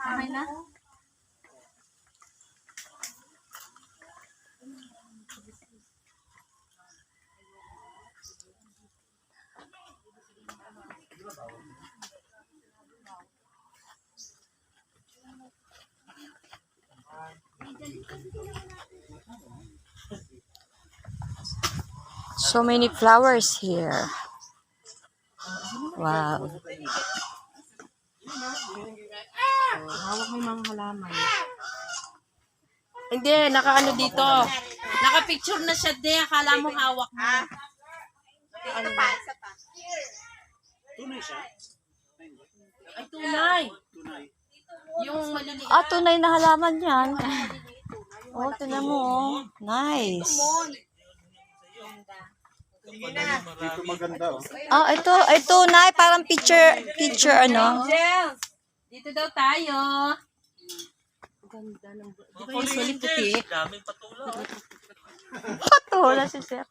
Okay na? So many flowers here. Wow. Hawak mo yung mga halaman. Hindi, naka-ano dito. Naka-picture na siya din. Akala mo hawak mo. Isa pa. Tunay siya? Ay, tunay. Yung maliliit. Ah, tunay na halaman yan. Oh, tignan mo. Oh. Nice. Dito maganda oh. Ah, ito na parang picture ano. Angels! Dito daw tayo. Ganda ng... Di ba usually puti? Daming patula. Patula si Sir.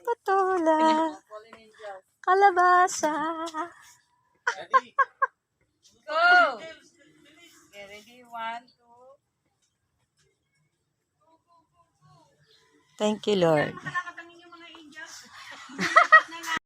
Patula. Kalabasa. Go! Okay, ready? 1, 2. Thank you, Lord.